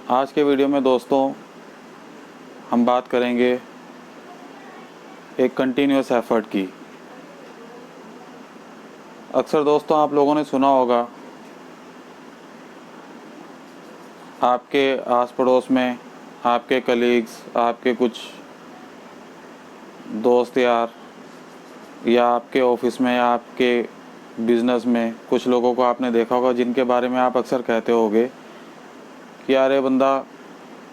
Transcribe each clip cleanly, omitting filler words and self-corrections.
आज के वीडियो में दोस्तों हम बात करेंगे एक कंटिन्यूअस एफर्ट की। अक्सर दोस्तों आप लोगों ने सुना होगा, आपके आस पड़ोस में आपके कलीग्स, आपके कुछ दोस्त यार, या आपके ऑफिस में या आपके बिज़नेस में कुछ लोगों को आपने देखा होगा जिनके बारे में आप अक्सर कहते होगे कि यार ये बंदा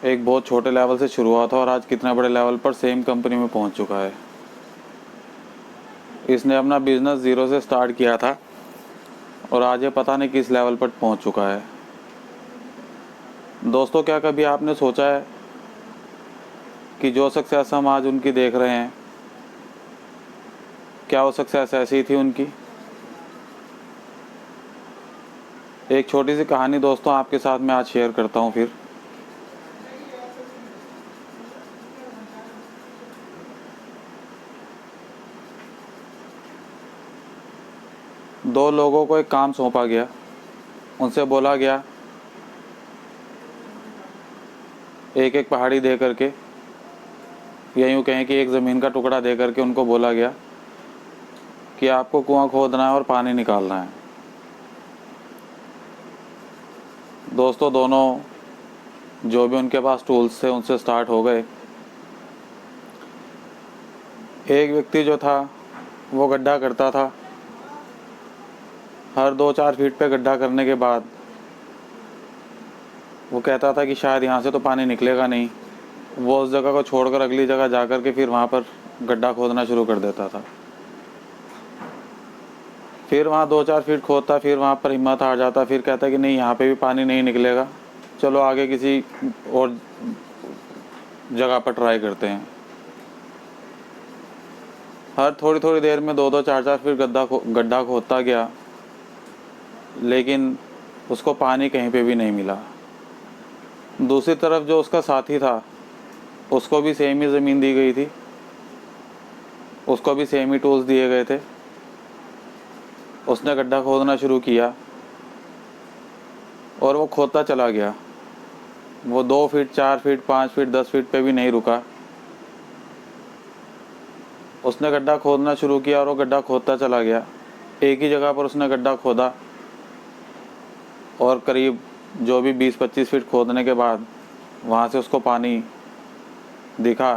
एक बहुत छोटे लेवल से शुरू हुआ था और आज कितने बड़े लेवल पर सेम कंपनी में पहुंच चुका है। इसने अपना बिज़नेस ज़ीरो से स्टार्ट किया था और आज ये पता नहीं किस लेवल पर पहुंच चुका है। दोस्तों, क्या कभी आपने सोचा है कि जो सक्सेस हम आज उनकी देख रहे हैं, क्या वो सक्सेस ऐसी थी उनकी? एक छोटी सी कहानी दोस्तों आपके साथ मैं आज शेयर करता हूँ। फिर दो लोगों को एक काम सौंपा गया। उनसे बोला गया एक एक पहाड़ी दे करके, या यूँ कहें कि एक ज़मीन का टुकड़ा दे करके उनको बोला गया कि आपको कुआं खोदना है और पानी निकालना है। दोस्तों, दोनों जो भी उनके पास टूल्स थे उनसे स्टार्ट हो गए। एक व्यक्ति जो था वो गड्ढा करता था। हर 2-4 फीट पे गड्ढा करने के बाद वो कहता था कि शायद यहाँ से तो पानी निकलेगा नहीं। वो उस जगह को छोड़कर अगली जगह जा कर के फिर वहाँ पर गड्ढा खोदना शुरू कर देता था। फिर वहाँ 2-4 फीट खोदता, फिर वहाँ पर हिम्मत हार जाता, फिर कहता कि नहीं, यहाँ पे भी पानी नहीं निकलेगा, चलो आगे किसी और जगह पर ट्राई करते हैं। हर थोड़ी थोड़ी देर में 2-2, 4-4 फीट गड्ढा खोदता गया, लेकिन उसको पानी कहीं पे भी नहीं मिला। दूसरी तरफ जो उसका साथी था उसको भी सेम ही ज़मीन दी गई थी, उसको भी सेम ही टूल्स दिए गए थे। उसने गड्ढा खोदना शुरू किया और वो खोदता चला गया। वो 2 फीट, 4 फीट, 5 फीट, 10 फीट पे भी नहीं रुका। उसने गड्ढा खोदना शुरू किया और वो गड्ढा खोदता चला गया। एक ही जगह पर उसने गड्ढा खोदा और करीब जो भी 20-25 फीट खोदने के बाद वहाँ से उसको पानी दिखा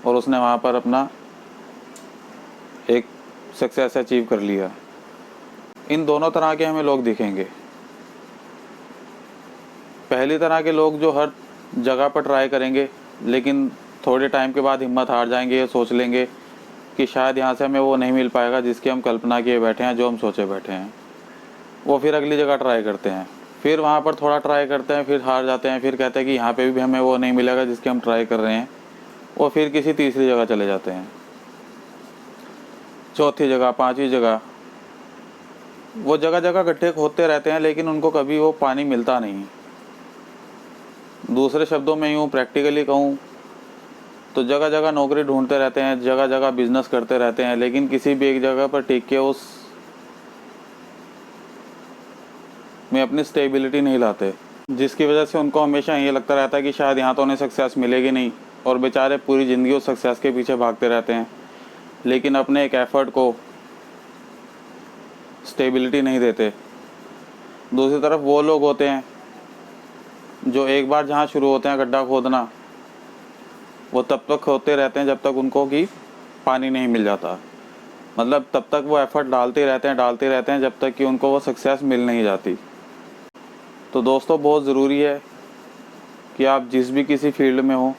और उसने वहाँ पर अपना एक सक्सेस अचीव कर लिया। इन दोनों तरह के हमें लोग दिखेंगे। पहली तरह के लोग जो हर जगह पर ट्राई करेंगे, लेकिन थोड़े टाइम के बाद हिम्मत हार जाएंगे, ये सोच लेंगे कि शायद यहाँ से हमें वो नहीं मिल पाएगा जिसकी हम कल्पना किए बैठे हैं, जो हम सोचे बैठे हैं। वो फिर अगली जगह ट्राई करते हैं, फिर वहाँ पर थोड़ा ट्राई करते हैं, फिर हार जाते हैं, फिर कहते हैं कि यहाँ पे भी हमें वो नहीं मिलेगा जिसकी हम ट्राई कर रहे हैं। वो फिर किसी तीसरी जगह चले जाते हैं, चौथी जगह, पांचवी जगह। वो जगह जगह गड्ढे खोदते रहते हैं, लेकिन उनको कभी वो पानी मिलता नहीं। दूसरे शब्दों में यूँ प्रैक्टिकली कहूँ तो जगह जगह नौकरी ढूंढते रहते हैं, जगह जगह बिजनेस करते रहते हैं, लेकिन किसी भी एक जगह पर टिक के उस में अपनी स्टेबिलिटी नहीं लाते, जिसकी वजह से उनको हमेशा ये लगता रहता है कि शायद यहाँ तो उन्हें सक्सेस मिलेगी नहीं, और बेचारे पूरी ज़िंदगी उस सक्सेस के पीछे भागते रहते हैं, लेकिन अपने एक एफ़र्ट को स्टेबिलिटी नहीं देते। दूसरी तरफ वो लोग होते हैं जो एक बार जहाँ शुरू होते हैं गड्ढा खोदना, वो तब तक खोदते रहते हैं जब तक उनको कि पानी नहीं मिल जाता। मतलब तब तक वो एफ़र्ट डालते रहते हैं जब तक कि उनको वो सक्सेस मिल नहीं जाती। तो दोस्तों, बहुत ज़रूरी है कि आप जिस भी किसी फील्ड में हो,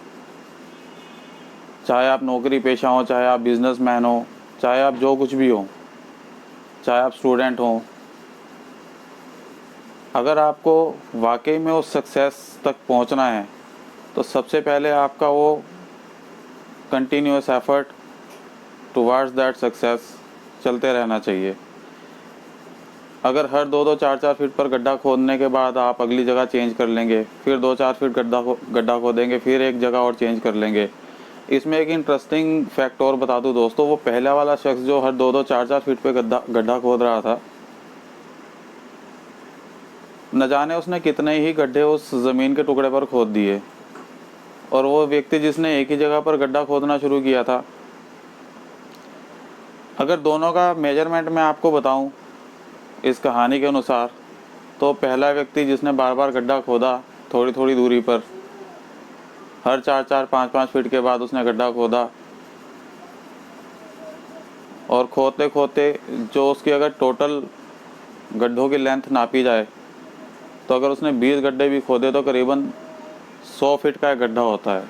चाहे आप नौकरी पेशा हो, चाहे आप बिजनेसमैन हो, चाहे आप जो कुछ भी हो, चाहे आप स्टूडेंट हो, अगर आपको वाकई में उस सक्सेस तक पहुंचना है तो सबसे पहले आपका वो continuous effort towards that success चलते रहना चाहिए। अगर हर 2-2, 4-4 फीट पर गड्ढा खोदने के बाद आप अगली जगह चेंज कर लेंगे, फिर 2-4 फीट गड्ढा खोदेंगे, फिर एक जगह और चेंज कर लेंगे। इसमें एक इंटरेस्टिंग फैक्ट और बता दूं दोस्तों, वो पहला वाला शख्स जो हर 2-2, 4-4 फीट पे गड्ढा खोद रहा था, न जाने उसने कितने ही गड्ढे उस ज़मीन के टुकड़े पर खोद दिए। और वो व्यक्ति जिसने एक ही जगह पर गड्ढा खोदना शुरू किया था, अगर दोनों का मेजरमेंट मैं आपको बताऊं इस कहानी के अनुसार, तो पहला व्यक्ति जिसने बार बार गड्ढा खोदा थोड़ी थोड़ी दूरी पर, हर 4-4 5-5 फीट के बाद उसने गड्ढा खोदा, और खोदते खोदते जो उसकी अगर टोटल गड्ढों की लेंथ नापी जाए तो अगर उसने 20 गड्ढे भी खोदे तो करीबन 100 फीट का एक गड्ढा होता है।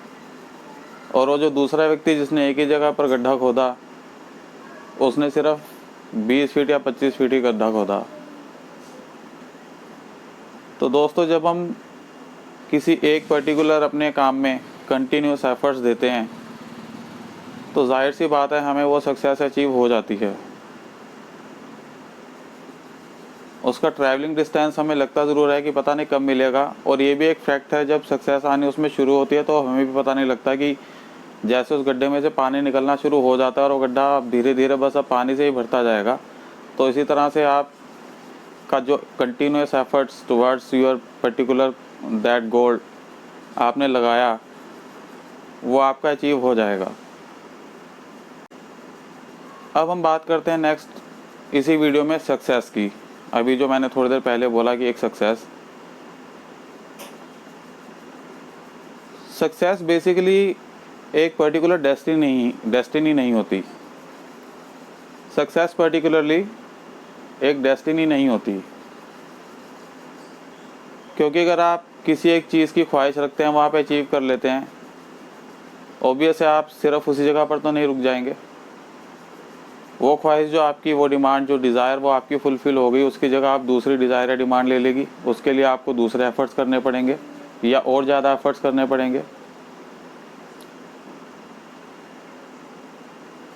और वो जो दूसरा व्यक्ति जिसने एक ही जगह पर गड्ढा खोदा, उसने सिर्फ 20 फीट या 25 फीट ही गड्ढा खोदा। तो दोस्तों, जब हम किसी एक पर्टिकुलर अपने काम में कंटिन्यूस एफर्ट्स देते हैं तो जाहिर सी बात है हमें वो सक्सेस अचीव हो जाती है। उसका ट्रैवलिंग डिस्टेंस हमें लगता ज़रूर है कि पता नहीं कब मिलेगा, और ये भी एक फैक्ट है जब सक्सेस आनी उसमें शुरू होती है तो हमें भी पता नहीं लगता कि जैसे उस गड्ढे में से पानी निकलना शुरू हो जाता है और वो गड्ढा धीरे धीरे बस अब पानी से ही भरता जाएगा। तो इसी तरह से आप का जो continuous efforts towards your particular that goal आपने लगाया, वो आपका अचीव हो जाएगा। अब हम बात करते हैं नेक्स्ट इसी वीडियो में सक्सेस की। अभी जो मैंने थोड़ी देर पहले बोला कि एक सक्सेस बेसिकली एक पर्टिकुलर डेस्टिनी नहीं होती। सक्सेस पर्टिकुलरली एक डेस्टिनी नहीं होती, क्योंकि अगर आप किसी एक चीज़ की ख्वाहिश रखते हैं, वहाँ पे अचीव कर लेते हैं, ऑब्वियस है आप सिर्फ उसी जगह पर तो नहीं रुक जाएंगे। वो ख्वाहिश जो आपकी, वो डिमांड, जो डिज़ायर वो आपकी फुलफ़िल हो गई, उसकी जगह आप दूसरी डिज़ायर या डिमांड ले लेगी। उसके लिए आपको दूसरे एफर्ट्स करने पड़ेंगे या और ज़्यादा एफर्ट्स करने पड़ेंगे।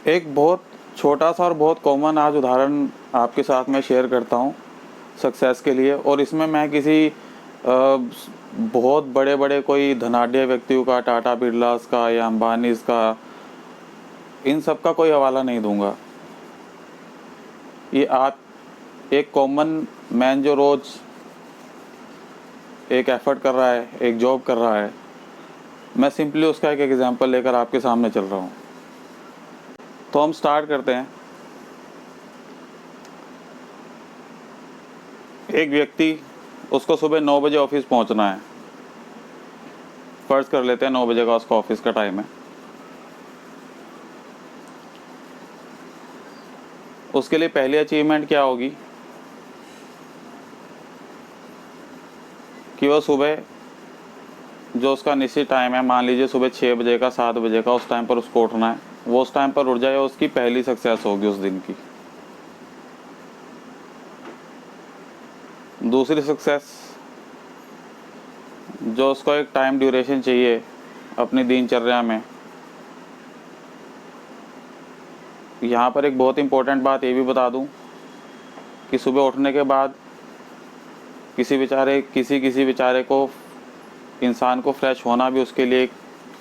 एक बहुत छोटा सा और बहुत कॉमन आज उदाहरण आपके साथ मैं शेयर करता हूँ सक्सेस के लिए, और इसमें मैं किसी बहुत बड़े बड़े कोई धनाढ्य व्यक्तियों का, टाटा बिरलास का या अंबानीज का, इन सब का कोई हवाला नहीं दूंगा। ये आप एक कॉमन मैन जो रोज़ एक एफर्ट कर रहा है, एक जॉब कर रहा है, मैं सिंपली उसका एक एग्जांपल लेकर आपके सामने चल रहा हूँ। तो हम स्टार्ट करते हैं। एक व्यक्ति, उसको सुबह 9 बजे ऑफिस पहुंचना है। फर्ज कर लेते हैं 9 बजे का उसका ऑफिस का टाइम है। उसके लिए पहली अचीवमेंट क्या होगी कि वह सुबह जो उसका निश्चित टाइम है, मान लीजिए सुबह 6 बजे का, 7 बजे का, उस टाइम पर उसको उठना है, वो उस टाइम पर उठ जाए, उसकी पहली सक्सेस होगी उस दिन की। दूसरी सक्सेस, जो उसको एक टाइम ड्यूरेशन चाहिए अपनी दिनचर्या में। यहाँ पर एक बहुत इम्पोर्टेंट बात ये भी बता दूँ कि सुबह उठने के बाद किसी बेचारे को, इंसान को फ्रेश होना भी उसके लिए एक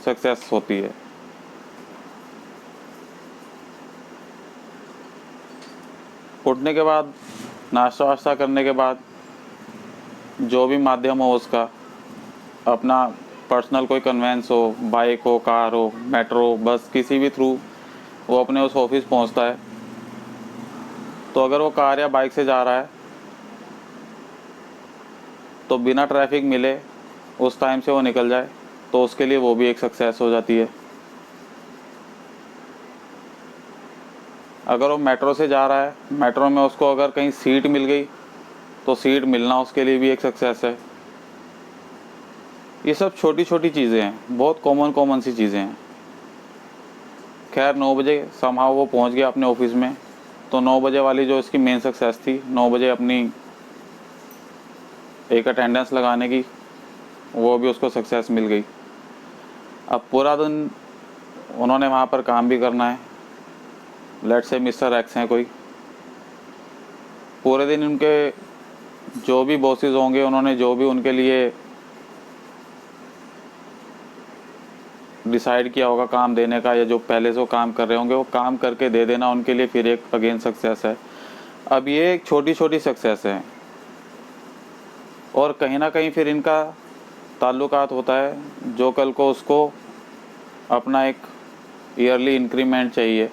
सक्सेस होती है। उठने के बाद नाश्ता वाश्ता करने के बाद जो भी माध्यम हो उसका, अपना पर्सनल कोई कन्वेंस हो, बाइक हो, कार हो, मेट्रो, बस, किसी भी थ्रू वो अपने उस ऑफिस पहुंचता है। तो अगर वो कार या बाइक से जा रहा है तो बिना ट्रैफिक मिले उस टाइम से वो निकल जाए, तो उसके लिए वो भी एक सक्सेस हो जाती है। अगर वो मेट्रो से जा रहा है, मेट्रो में उसको अगर कहीं सीट मिल गई तो सीट मिलना उसके लिए भी एक सक्सेस है। ये सब छोटी छोटी चीज़ें हैं, बहुत कॉमन सी चीज़ें हैं। खैर 9 बजे समहाउ वो पहुंच गया अपने ऑफिस में, तो 9 बजे वाली जो इसकी मेन सक्सेस थी, 9 बजे अपनी एक अटेंडेंस लगाने की, वो भी उसको सक्सेस मिल गई। अब पूरा दिन उन्होंने वहाँ पर काम भी करना है। लेट्स से मिस्टर एक्स हैं कोई, पूरे दिन उनके जो भी बॉसेस होंगे, उन्होंने जो भी उनके लिए डिसाइड किया होगा काम देने का, या जो पहले से वो काम कर रहे होंगे, वो काम करके दे देना उनके लिए फिर एक अगेन सक्सेस है। अब ये एक छोटी छोटी सक्सेस है। और कहीं ना कहीं फिर इनका ताल्लुकात होता है जो कल को उसको अपना एक ईयरली इंक्रीमेंट चाहिए,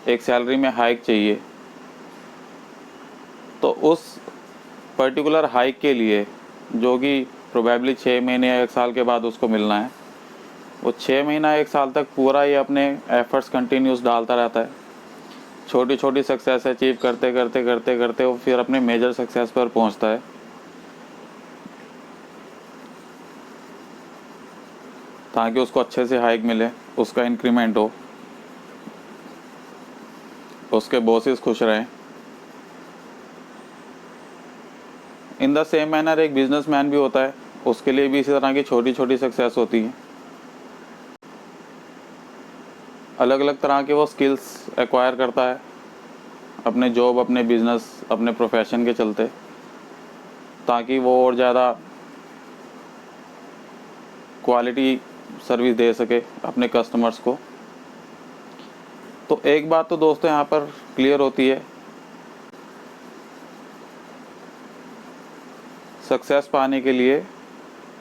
एक सैलरी में हाइक चाहिए। तो उस पर्टिकुलर हाइक के लिए जो कि प्रोबेबली 6 महीने या 1 साल के बाद उसको मिलना है, वो 6 महीना 1 साल तक पूरा ये अपने एफर्ट्स कंटिन्यूस डालता रहता है। छोटी छोटी सक्सेस अचीव करते करते करते करते वो फिर अपने मेजर सक्सेस पर पहुंचता है। ताकि उसको अच्छे से हाइक मिले, उसका इंक्रीमेंट हो, उसके बॉसेस खुश रहें। इन द सेम मैनर एक बिजनेसमैन भी होता है, उसके लिए भी इसी तरह की छोटी छोटी सक्सेस होती है। अलग अलग तरह के वो स्किल्स एक्वायर करता है अपने जॉब, अपने बिजनेस, अपने प्रोफेशन के चलते, ताकि वो और ज़्यादा क्वालिटी सर्विस दे सके अपने कस्टमर्स को। तो एक बात तो दोस्तों यहाँ पर क्लियर होती है, सक्सेस पाने के लिए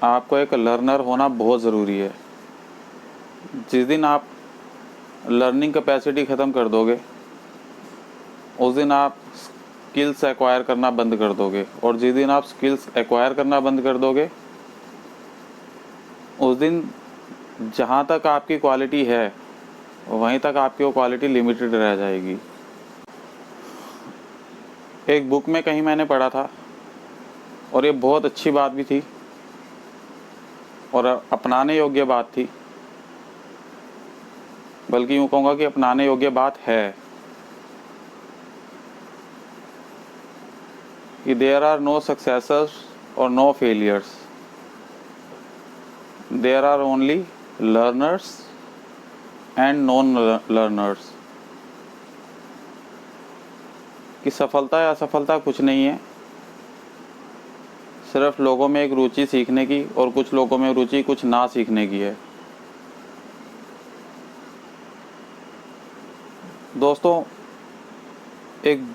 आपको एक लर्नर होना बहुत ज़रूरी है। जिस दिन आप लर्निंग कैपेसिटी ख़त्म कर दोगे, उस दिन आप स्किल्स एक्वायर करना बंद कर दोगे, और जिस दिन आप स्किल्स एक्वायर करना बंद कर दोगे, उस दिन जहाँ तक आपकी क्वालिटी है वहीं तक आपकी वो क्वालिटी लिमिटेड रह जाएगी। एक बुक में कहीं मैंने पढ़ा था, और ये बहुत अच्छी बात भी थी और अपनाने योग्य बात थी, बल्कि यूँ कहूँगा कि अपनाने योग्य बात है, कि देयर आर नो सक्सेसर्स और no failures, there are only learners and non learners. कि सफलता या असफलता कुछ नहीं है, सिर्फ लोगों में एक रुचि सीखने की और कुछ लोगों में रुचि कुछ ना सीखने की है। दोस्तों, एक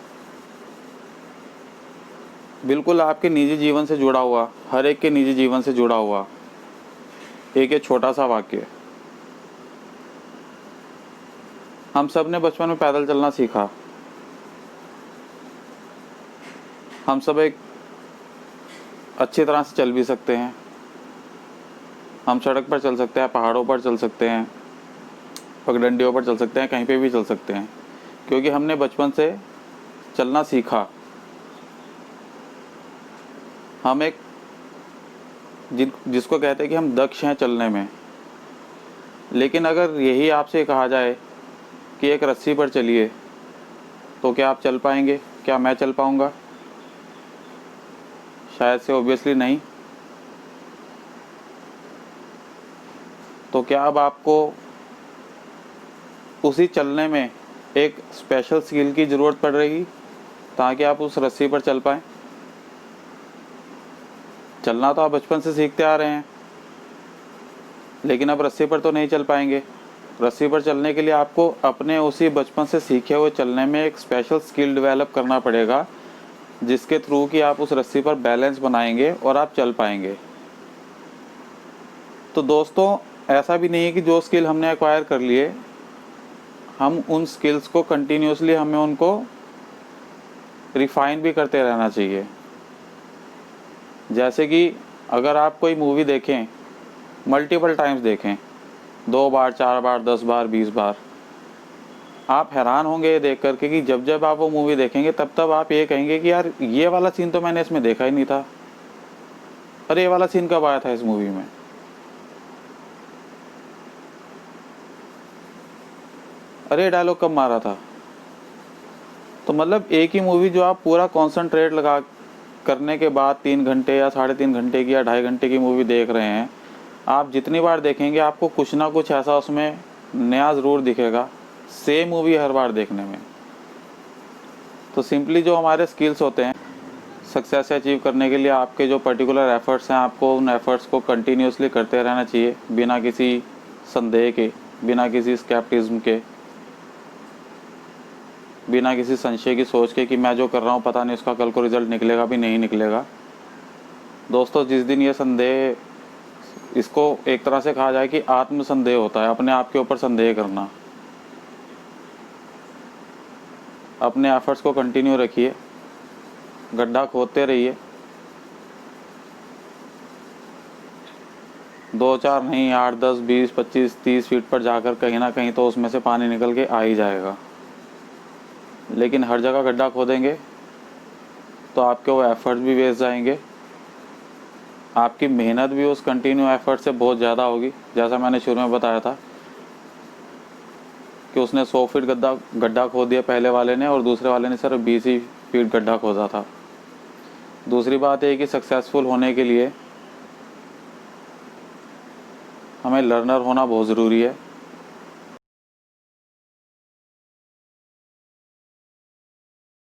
बिल्कुल आपके निजी जीवन से जुड़ा हुआ, हर एक के निजी जीवन से जुड़ा हुआ एक छोटा सा वाक्य। हम सब ने बचपन में पैदल चलना सीखा, हम सब एक अच्छी तरह से चल भी सकते हैं, हम सड़क पर चल सकते हैं, पहाड़ों पर चल सकते हैं, पगडंडियों पर चल सकते हैं, कहीं पे भी चल सकते हैं, क्योंकि हमने बचपन से चलना सीखा। हम एक जिसको कहते हैं कि हम दक्ष हैं चलने में। लेकिन अगर यही आपसे कहा जाए कि एक रस्सी पर चलिए, तो क्या आप चल पाएंगे? क्या मैं चल पाऊंगा? शायद से ऑब्वियसली नहीं। तो क्या अब आपको उसी चलने में एक स्पेशल स्किल की ज़रूरत पड़ रही ताकि आप उस रस्सी पर चल पाएँ? चलना तो आप बचपन से सीखते आ रहे हैं, लेकिन अब रस्सी पर तो नहीं चल पाएंगे। रस्सी पर चलने के लिए आपको अपने उसी बचपन से सीखे हुए चलने में एक स्पेशल स्किल डेवलप करना पड़ेगा, जिसके थ्रू कि आप उस रस्सी पर बैलेंस बनाएंगे और आप चल पाएंगे। तो दोस्तों, ऐसा भी नहीं है कि जो स्किल हमने एक्वायर कर लिए, हम उन स्किल्स को कंटिन्यूसली हमें उनको रिफाइन भी करते रहना चाहिए। जैसे कि अगर आप कोई मूवी देखें, मल्टीपल टाइम्स देखें, 2 बार, 4 बार, 10 बार, 20 बार, आप हैरान होंगे ये देख करके कि जब जब आप वो मूवी देखेंगे तब तब आप ये कहेंगे कि यार ये वाला सीन तो मैंने इसमें देखा ही नहीं था, अरे ये वाला सीन कब आया था इस मूवी में। अरे डायलॉग कब मारा था। तो मतलब एक ही मूवी जो आप पूरा कॉन्सेंट्रेट लगा करने के बाद 3 घंटे या 3.5 घंटे की या 2.5 घंटे की मूवी देख रहे हैं, आप जितनी बार देखेंगे आपको कुछ ना कुछ ऐसा उसमें नया ज़रूर दिखेगा, सेम मूवी हर बार देखने में। तो सिंपली जो हमारे स्किल्स होते हैं सक्सेस अचीव करने के लिए, आपके जो पर्टिकुलर एफर्ट्स हैं, आपको उन एफर्ट्स को कंटिन्यूसली करते रहना चाहिए, बिना किसी संदेह के, बिना किसी स्केप्टिज्म के, बिना किसी संशय की सोच के कि मैं जो कर रहा हूँ पता नहीं उसका कल को रिजल्ट निकलेगा भी नहीं निकलेगा। दोस्तों जिस दिन ये संदेह, इसको एक तरह से कहा जाए कि आत्म संदेह होता है, अपने आप के ऊपर संदेह करना। अपने एफर्ट्स को कंटिन्यू रखिए, गड्ढा खोदते रहिए, 2-4 नहीं, 8, 10, 20, 25, 30 फीट पर जाकर कहीं ना कहीं तो उसमें से पानी निकल के आ ही जाएगा। लेकिन हर जगह गड्ढा खोदेंगे तो आपके वो एफर्ट्स भी वेस्ट जाएंगे, आपकी मेहनत भी उस कंटिन्यू एफर्ट से बहुत ज़्यादा होगी। जैसा मैंने शुरू में बताया था कि उसने 100 फीट गड्ढा खोद दिया पहले वाले ने, और दूसरे वाले ने सिर्फ 20 ही फीट गड्ढा खोदा था। दूसरी बात है कि सक्सेसफुल होने के लिए हमें लर्नर होना बहुत ज़रूरी है।